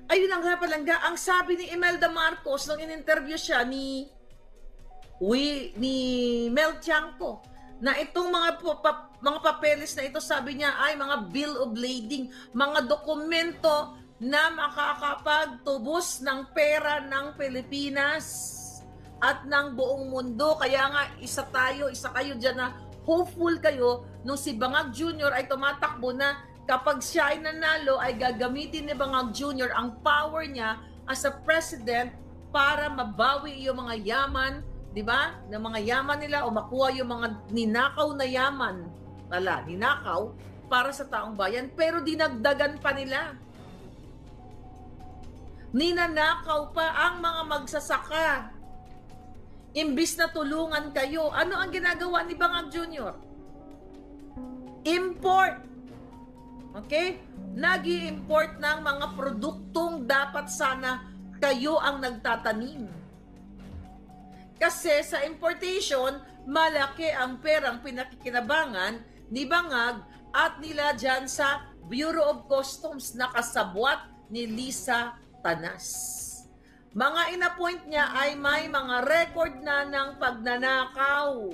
Ayun ang nga palangga, ang sabi ni Imelda Marcos nung in-interview siya ni Mel Tiangco, na itong mga papeles na ito, sabi niya ay mga bill of lading, mga dokumento na makakapagtubos ng pera ng Pilipinas at ng buong mundo. Kaya nga isa kayo dyan na hopeful kayo nung si Bangag Jr. ay tumatakbo na kapag siya ay nanalo ay gagamitin ni Bangag Jr. ang power niya as a president para mabawi yung mga yaman, di ba? Ng mga yaman nila o makuha yung mga ninakaw na yaman. Ninakaw para sa taong bayan, pero dinagdagan pa nila. Ninanakaw pa ang mga magsasaka. Imbis na tulungan kayo, ano ang ginagawa ni Bangag Jr.? Import. Okay? Nag-i-import ng mga produktong dapat sana kayo ang nagtatanim. Kasi sa importation, malaki ang perang pinakikinabangan ni Bangag at nila dyan sa Bureau of Customs na kasabwat ni Lisa Tanas. Mga inappoint niya ay may mga record na ng pagnanakaw.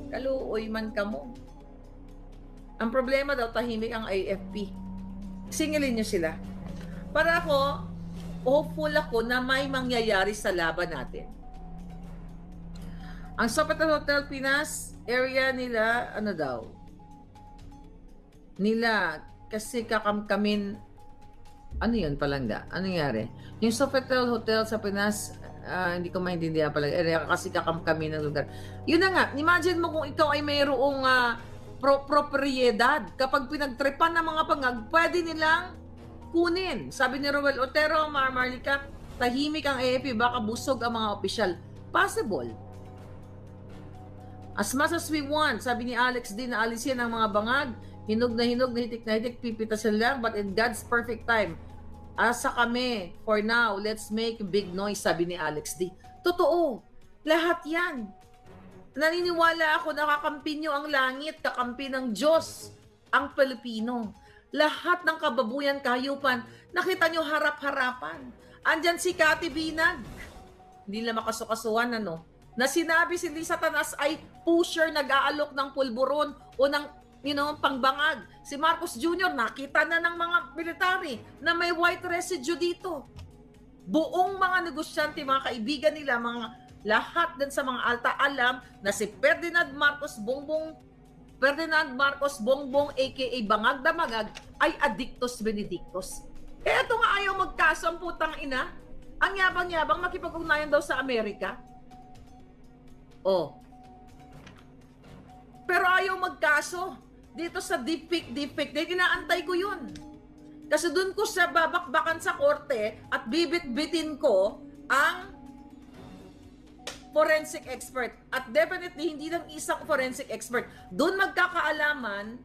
Kaluoy man ka mo. Ang problema daw, tahimik ang AFP. Singilin niyo sila. Para ako, hopeful ako na may mangyayari sa laban natin. Ang Sofitel Hotel Pinas, area nila, ano daw? Nila, kasi kakamkamin, ano yun palangga? Ano nangyari? Yung Sofitel Hotel sa Pinas, hindi ko maintindihan palangga, area kasi kakamkamin ng lugar. Yun na nga, imagine mo kung ikaw ay mayroong propriedad. Kapag pinagtripan ng mga Bangag, pwede nilang kunin. Sabi ni Roel Otero, Marlica, tahimik ang AFP, baka busog ang mga opisyal. Possible. As much as we want, sabi ni Alex din, na alisin ang mga Bangag, hinog na hitik, pipitasin lang, but in God's perfect time. Asa kami, for now, let's make big noise, sabi ni Alex D. Totoo. Lahat yan. Naniniwala ako na kakampi nyo ang langit, kakampi ng Diyos ang Pilipino. Lahat ng kababuyan, kahayupan, nakita nyo harap-harapan. Andyan si Cathy Binag. Hindi na makasukasuhan, ano? Na sinabi si Lisa Tanas ay pusher, nag-aalok ng pulburon o ng pangbangag. Si Marcos Jr. nakita na ng mga military na may white residue dito. Buong mga negosyante, mga kaibigan nila, lahat din sa mga alta alam na si Ferdinand Marcos Bongbong aka Bangag Damagag ay addictus benedictus. Eto nga ayaw magkaso ang putang ina. Ang yabang-yabang makipag-ugnayan daw sa Amerika. Pero ayaw magkaso dito sa deepfake. Dahil inaantay ko yun. Kasi dun ko sa babakbakan sa korte at bibit-bitin ko ang forensic expert. At definitely, hindi lang isang forensic expert. Doon magkakaalaman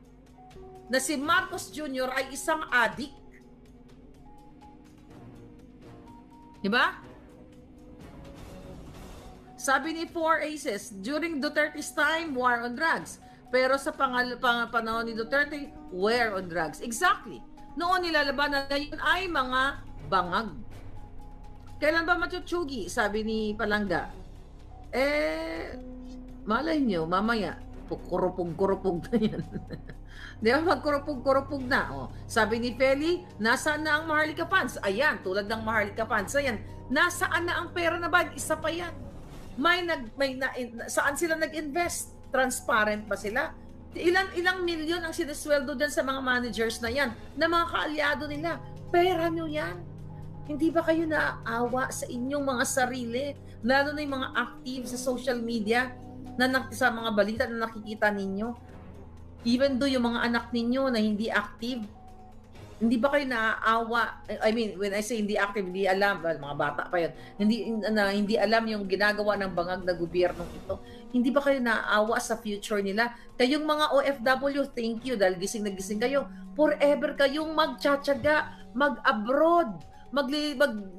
na si Marcos Jr. ay isang addict. Diba? Sabi ni Four Aces, during Duterte's time, war on drugs. Pero sa panahon ni Duterte, war on drugs. Exactly. Noon nilalabanan, ngayon ay mga Bangag. Kailan ba matutsugi? Sabi ni Palangga. Malay nyo, mamaya, kurupog-kurupog na yan. Di ba, magkurupog-kurupog na. Sabi ni Feli, nasaan na ang Maharlika Funds? Ayan, tulad ng Maharlika Funds. Ayan, nasaan na ang pera na ba? Isa pa yan. Saan sila nag-invest? Transparent ba sila? Ilang milyon ang sinesweldo din sa mga managers na yan, na mga kaalyado nila. Pera nyo yan. Hindi ba kayo naaawa sa inyong mga sarili? Lalo na yung mga active sa social media sa mga balita na nakikita ninyo. Even though yung mga anak ninyo na hindi active, hindi ba kayo naaawa? I mean, when I say hindi active, hindi alam, well, mga bata pa yun, hindi alam yung ginagawa ng bangag na gobyernong ito. Hindi ba kayo naaawa sa future nila? Kayong mga OFW, thank you dahil gising na gising kayo. Forever kayong magtsatsaga, mag-abroad,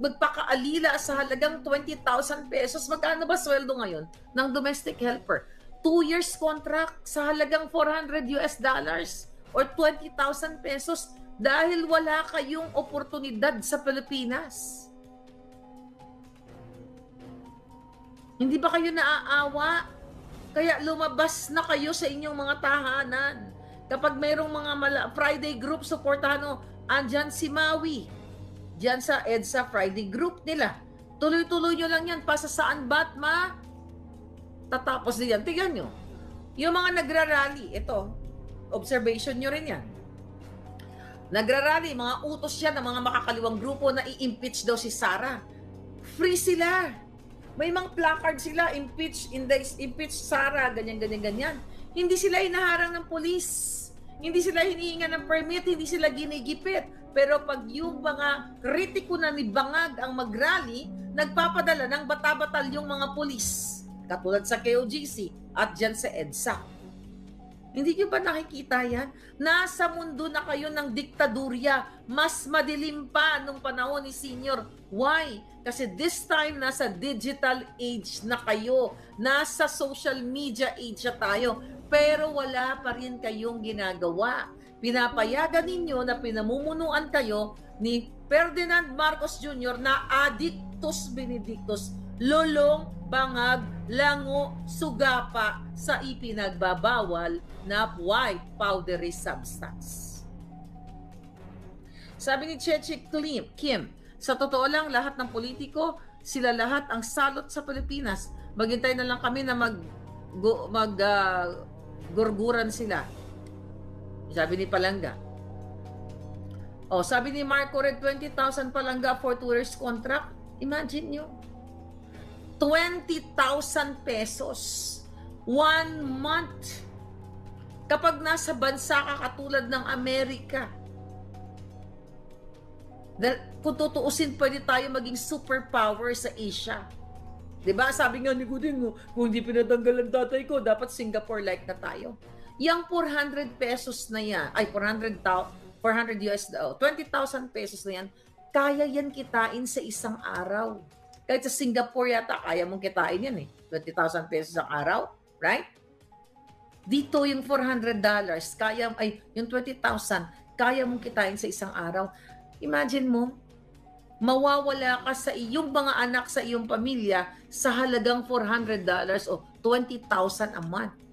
magpakaalila sa halagang 20,000 pesos. Magkano ba sweldo ngayon ng domestic helper? 2 years contract sa halagang $400 or 20,000 pesos dahil wala kayong oportunidad sa Pilipinas. Hindi ba kayo naaawa? Kaya lumabas na kayo sa inyong mga tahanan. Kapag mayroong mga Friday group, supportahan nyo. Andyan si Maui. Diyan sa EDSA Friday group nila. Tuloy-tuloy nyo lang yan. Pasa saan ba't tatapos din yan? Tingnan nyo. Yung mga nagrarally, ito, observation nyo rin yan. Nagrarally, mga utos yan ng mga makakaliwang grupo na i-impeach daw si Sara. Free sila. May mga placard sila, impeach Sara, ganyan. Hindi sila hinaharang ng polis. Hindi sila hinihinga ng permit, hindi sila ginigipit. Pero pag yung mga kritiko na ni Bangag ang mag-rally, nagpapadala ng bata-batalyong mga polis. Katulad sa KOGC at dyan sa EDSA. Hindi nyo ba nakikita yan? Nasa mundo na kayo ng diktadurya. Mas madilim pa nung panahon ni Senior. Why? Kasi this time, nasa digital age na kayo. Nasa social media age na tayo. Pero wala pa rin kayong ginagawa. Pinapayagan ninyo na pinamumunuan kayo ni Ferdinand Marcos Jr. na Addictus Benedictus, lulong, bangag, lango, sugapa sa ipinagbabawal na white powdery substance. Sabi ni Cheche Kim, sa totoo lang, lahat ng politiko, sila lahat ang salot sa Pilipinas. Maghintay na lang kami na gurguran sila. Sabi ni Palanga. Sabi ni Marco Red, 20,000 Palanga for 2 years contract. Imagine nyo. 20,000 pesos. 1 month. Kapag nasa bansa ka katulad ng Amerika. Kung tutuusin, pwede tayo maging superpower sa Asia. Diba? Sabi nga ni Gudin, kung hindi pinatanggal ang tatay ko, dapat Singapore-like na tayo. Yang 400 pesos na yan, ay 400 US, 20,000 pesos na yan, kaya yan kitain sa isang araw. Kahit sa Singapore yata, kaya mong kitain yan 20,000 pesos ang araw, right? Dito yung $400, yung 20,000, kaya mong kitain sa isang araw. Imagine mo, mawawala ka sa iyong mga anak, sa iyong pamilya, sa halagang $400 o 20,000 a month.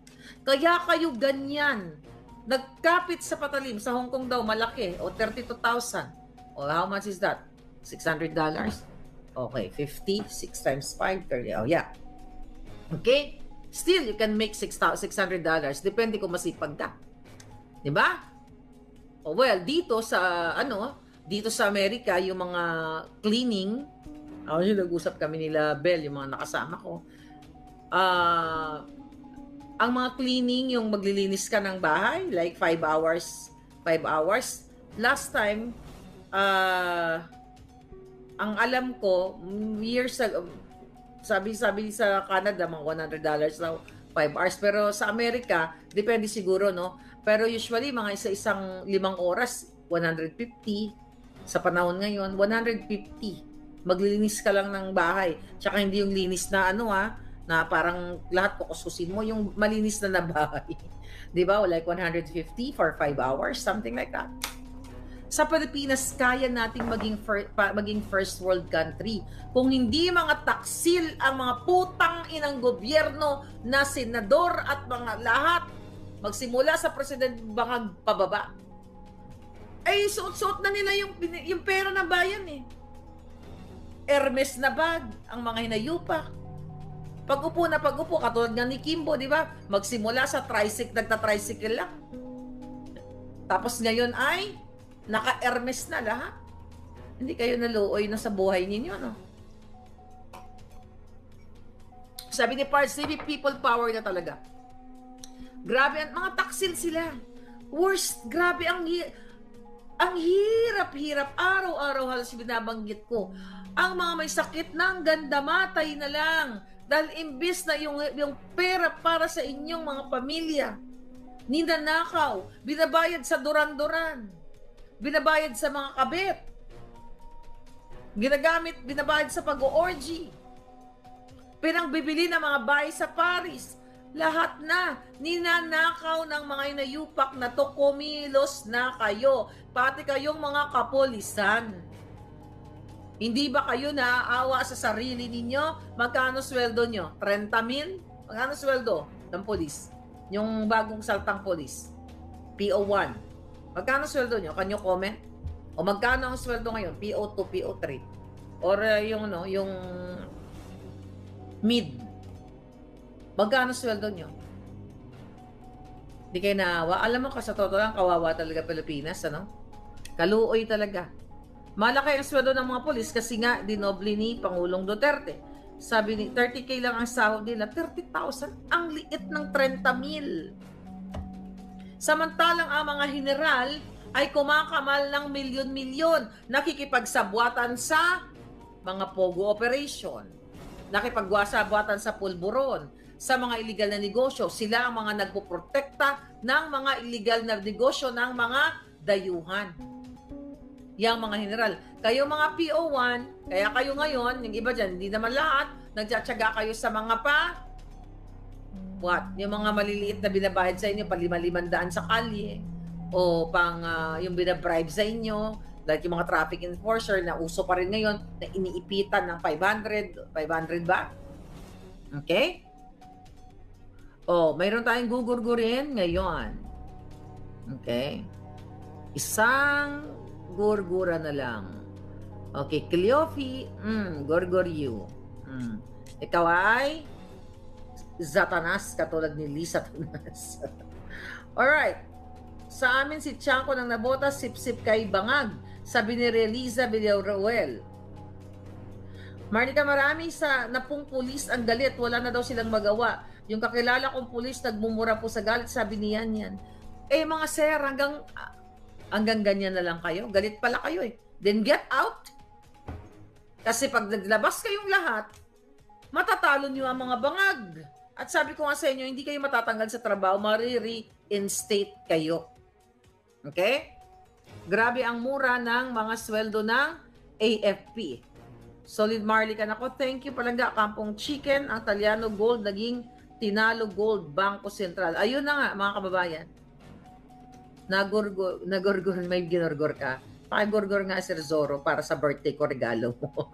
Kaya kayo ganyan, nagkapit sa patalim. Sa Hong Kong daw, malaki, o 32,000. O how much is that? $600? Okay, 50, 6 times 5, 30. Oh, yeah. Okay? Still, you can make $600. Depende kung masipag ka. Diba? Oh, well, dito sa, dito sa Amerika, yung mga cleaning, nag-usap kami nila Bell, yung mga nakasama ko. Ang mga cleaning, yung maglilinis ka ng bahay, like 5 hours. Last time, ang alam ko, years ago, sabi sa Canada, mga $100 na 5 hours. Pero sa Amerika, depende siguro, no? Pero usually, mga isang 5 oras, 150. Sa panahon ngayon, 150. Maglilinis ka lang ng bahay. Tsaka hindi yung linis na na parang lahat kukususin mo, yung malinis na bahay. Diba? Like 150 for 5 hours, something like that. Sa Pilipinas, kaya nating maging first world country. Kung hindi mga taksil ang mga putang inang gobyerno na senador at mga lahat, magsimula sa President Bangag pababa, ay suot-suot na nila yung pera ng bayan Hermes na bag, ang mga hinayupak. Pag-upo, katulad nga ni Kimbo, di ba? Magsimula sa nagta-tricycle lang. Tapos ngayon ay naka-Hermes na lahat. Hindi kayo naluoy na sa buhay ninyo, no? Sabi ni Pards, people power na talaga. Grabe, mga taksil sila. Worst, grabe, ang hirap-hirap. Araw-araw halos binabanggit ko. Ang mga may sakit ng ganda, matay na lang. Dahil imbis na yung pera para sa inyong mga pamilya, ninanakaw, binabayad sa duran-duran, binabayad sa mga kabit, binabayad sa pag-o-orgy, pinangbibili ng mga bahay sa Paris, lahat na ninanakaw ng mga inayupak na to. Kumilos na kayo, pati kayong mga kapulisan. Hindi ba kayo naaawa sa sarili ninyo? Magkano sweldo nyo? 30,000? Magkano sweldo ng polis? Yung bagong saltang polis? PO1. Magkano sweldo nyo? Can you comment? O magkano ang sweldo ngayon? PO2, PO3? Or yung mid? Magkano sweldo nyo? Hindi kayo naawa? Alam mo, sa totoo lang, kawawa talaga Pilipinas, ano? Kaluoy talaga. Malaki ang sweldo ng mga polis kasi nga dinoble ni Pangulong Duterte. Sabi ni 30K lang ang sahod nila, 30,000. Ang liit ng 30,000. Samantalang ang mga general ay kumakamal ng milyon-milyon, nakikipagsabwatan sa mga pogo operation, nakipagwasabwatan sa pulburon, sa mga illegal na negosyo. Sila ang mga nagpoprotekta ng mga illegal na negosyo ng mga dayuhan. Yang mga general. Kayo mga PO1, kaya kayo ngayon, yung iba dyan, hindi naman lahat, nagtsatsaga kayo sa mga yung mga maliliit na binabayad sa inyo, pa 500 sa kalye, o pang yung binabribe sa inyo, like yung mga traffic enforcer na uso pa rin ngayon, na iniipitan ng 500 ba? Okay? Mayroon tayong gugurgurin ngayon. Okay? Isang gurgura na lang. Okay, Cleofi, Gorgoryu. Ikaw ay Zatanas, katulad ni Lisa Tanas. Alright. Sa amin si Chanko nang nabota, sip-sip kay Bangag. Sabi ni Reliza Villaruel. Marnica, marami sa napong pulis ang galit. Wala na daw silang magawa. Yung kakilala kong pulis, nagmumura po sa galit. Sabi niyan yan. Mga sir, hanggang ganyan na lang kayo. Galit pala kayo eh. Then get out. Kasi pag naglabas kayong lahat, matatalo niyo ang mga bangag. At sabi ko nga sa inyo, hindi kayo matatanggal sa trabaho, mari-reinstate kayo. Okay? Grabe ang mura ng mga sweldo ng AFP. Solid Marlican ako. Thank you palangga. Kampong Chicken, ang Taliano Gold, naging Tinalo Gold, Bangko Sentral. Ayun na nga, mga kababayan. Nagorgor, may ginorgor ka. Pakigorgor nga, Sir Zorro, para sa birthday ko, regalo mo.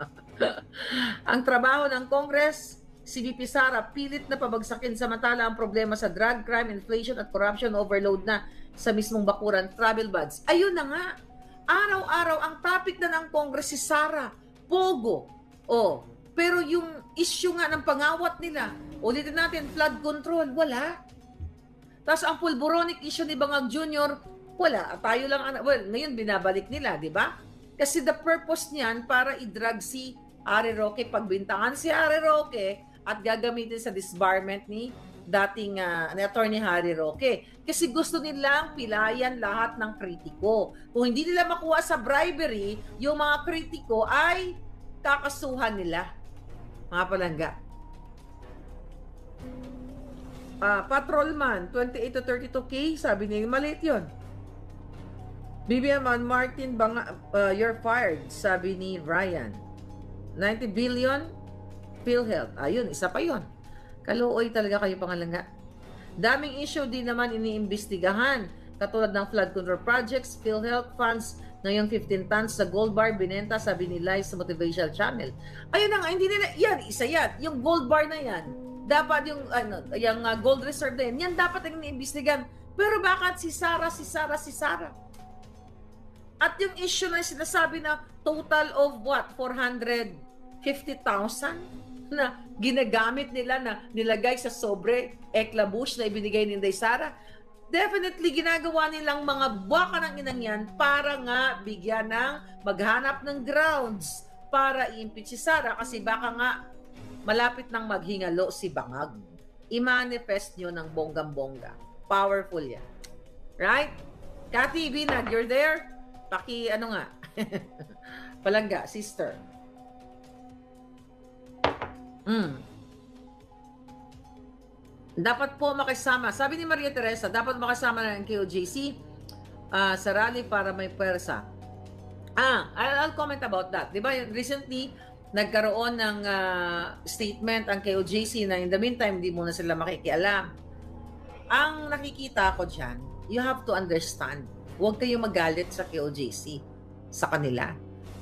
Ang trabaho ng Congress, si VP Sara, pilit na pabagsakin, samantala ang problema sa drug, crime, inflation at corruption overload na sa mismong bakuran, travel bans. Ayun na nga, araw-araw ang topic na ng Congress si Sara, Pogo. Pero yung issue nga ng pangawat nila, ulitin natin, flood control, wala. Tapos ang pulboronic issue ni Bangag Jr., wala. Tayo lang, ngayon binabalik nila, di ba? Kasi the purpose niyan para i-drug si Harry Roque, pagbintangan si Harry Roque at gagamitin sa disbarment ni dating attorney Harry Roque. Kasi gusto nilang pilayan lahat ng kritiko. Kung hindi nila makuha sa bribery, yung mga kritiko ay kakasuhan nila. Mga palangga. Patrolman, 28 to 32K, sabi niya, maliit yun. BBM Martin, you're fired, sabi ni Ryan. 90 billion, PhilHealth. Ayun, isa pa yun. Kaluoy talaga kayo pangalanga. Daming issue din naman iniimbestigahan, katulad ng flood control projects, PhilHealth funds, ngayong 15 tons sa gold bar, binenta, sabi ni Live sa Motivational Channel. Ayun na nga, hindi nila, yan, isa yan. Yung gold bar na yan, dapat yung gold reserve na yan dapat ang iniimbestigahan. Pero bakit si Sara? At yung issue na sinasabi na total of what? 450,000 na ginagamit nila na nilagay sa sobre eklabush na ibinigay ni Inday Sara. Definitely ginagawa nilang mga buwaka ng inang yan para nga bigyan ng maghanap ng grounds para i-impeach si Sara kasi baka nga malapit nang maghingalo si Bangag. I-manifest nyo ng bonggam-bongga. Powerful yan. Right? Cathy, Binag, you're there? Ano nga? Palangga, sister. Dapat po makisama. Sabi ni Maria Teresa, dapat makasama na ng KOJC sa rally para may pwersa. I'll comment about that. Diba, recently, nagkaroon ng statement ang KOJC na in the meantime, hindi muna sila makikialam. Ang nakikita ko dyan, you have to understand, huwag kayong magalit sa KOJC, sa kanila.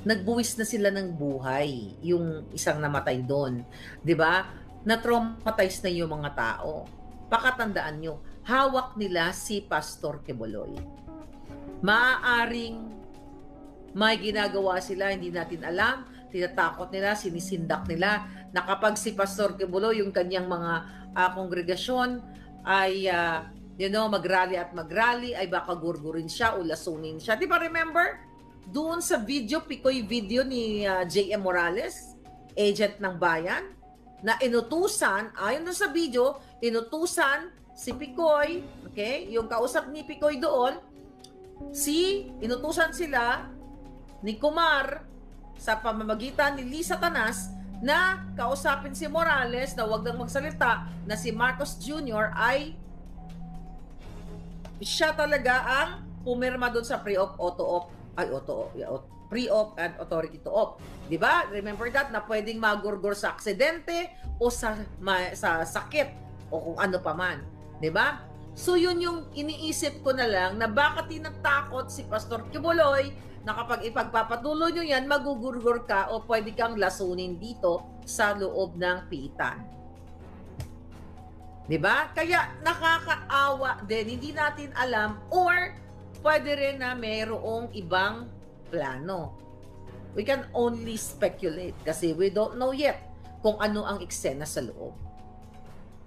Nagbuwis na sila ng buhay, yung isang namatay doon. Diba? Na-traumatize na yung mga tao. Pakatandaan nyo, hawak nila si Pastor Quiboloy. Maaaring may ginagawa sila, hindi natin alam, tinatakot nila, sinisindak nila, na kapag si Pastor Quiboloy, yung kanyang mga kongregasyon, ay, mag-rally at mag-rally, ay baka gurgurin siya o lasunin siya. Di ba remember? Doon sa video, Picoy video ni J.M. Morales, agent ng bayan, na inutusan, ayon doon sa video, inutusan si Picoy, okay, yung kausap ni Picoy doon, inutusan sila ni Kumar sa pamamagitan ni Lisa Tanas na kausapin si Morales na wag lang magsalita, na si Marcos Jr. ay siya talaga ang pumirma doon sa pre-op, pre-op and authority to op. Diba? Remember that, na pwedeng magurgur sa aksidente o sa sakit o kung ano pa man. Diba? So yun yung iniisip ko na lang, na bakit tinatakot si Pastor Quiboloy na kapag ipagpapatuloy nyo yan, magugurgur ka o pwede kang lasunin dito sa loob ng piitan. Diba? Kaya nakakaawa din, hindi natin alam, or pwede rin na mayroong ibang plano. We can only speculate kasi we don't know yet kung ano ang eksena sa loob.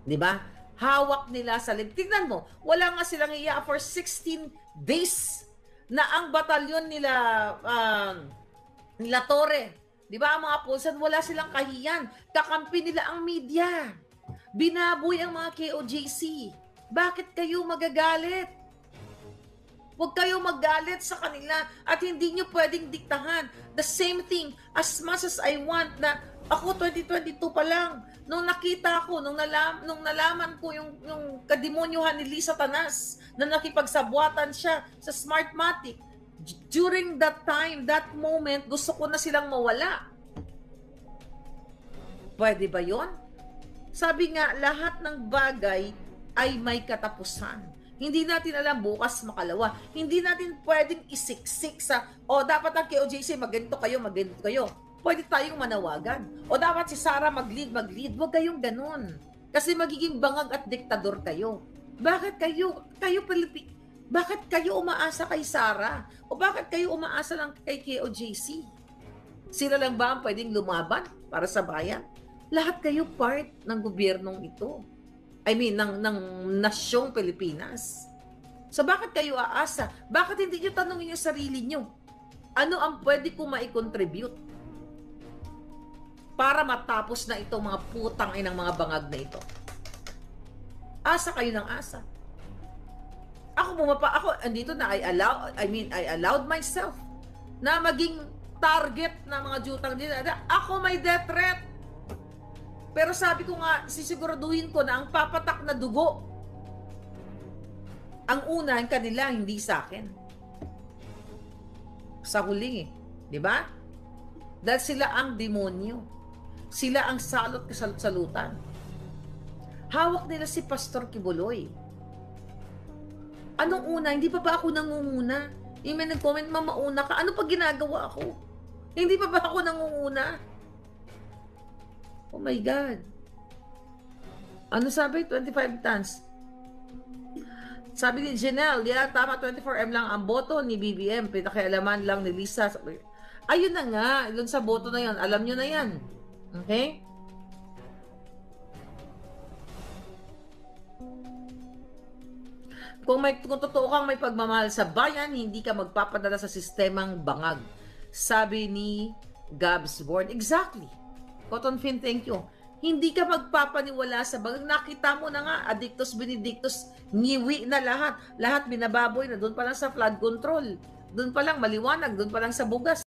Diba? Hawak nila sa lib. Tingnan mo, wala nga silang iya for 16 days na ang batalyon nila Torre. Di ba, ang mga pulsan, wala silang kahiyan. Kakampi nila ang media. Binaboy ang mga KOJC. Bakit kayo magagalit? Huwag kayo magalit sa kanila at hindi nyo pwedeng diktahan. The same thing, as much as I want na ako 2022 pa lang, nung nakita ko, nung nalaman ko yung kademonyuhan ni Lisa Tanas na nakipagsabuatan siya sa Smartmatic, during that time, that moment, gusto ko na silang mawala. Pwede ba yon? Sabi nga, lahat ng bagay ay may katapusan. Hindi natin alam bukas makalawa. Hindi natin pwedeng isiksik sa, dapat ang KOJC, magganito kayo, magganito kayo. Pwede tayong manawagan. O dapat si Sara mag-lead. Huwag kayong ganun. Kasi magiging bangag at diktador kayo. Bakit kayo bakit kayo umaasa kay Sara? O bakit kayo umaasa lang kay KOJC? Sila lang ba ang pwedeng lumaban para sa bayan? Lahat kayo part ng gobyernong ito. I mean, ng nasyong Pilipinas. So bakit kayo aasa? Bakit hindi nyo tanongin yung sarili nyo? Ano ang pwede ko ma-contribute para matapos na itong mga putang inang mga bangag na ito? Asa kayo ng asa. Andito na, I allowed myself na maging target ng mga jutang dito. Ako may death threat. Pero sabi ko nga, sisiguraduhin ko na ang papatak na dugo, ang una, ang kanila, hindi sa akin. Sa huling di ba? Dahil sila ang demonyo. Sila ang salot kasalut-salutan. Hawak nila si Pastor Quiboloy. Anong una? Hindi pa ba ako nangunguna? Yung may nag-comment, mauna ka. Ano pa ginagawa ko? Hindi pa ba ako nangunguna? Oh my God. Ano sabi? 25 tons. Sabi ni Janelle, tama, 24M lang ang boto ni BBM. Pinakialaman lang ni Lisa. Ayun na nga. Doon sa boto na yan. Alam nyo na yan. Okay? Kung totoo kang may pagmamahal sa bayan, hindi ka magpapadala sa sistemang bangag. Sabi ni Gabs Board. Exactly. Cotton Fin, thank you. hindi ka magpapaniwala sa bagay. Nakita mo na nga, addictus benedictus, ngiwi na lahat. Lahat binababoy na doon pa lang sa flood control. Doon pa lang maliwanag, doon pa lang sa bugas.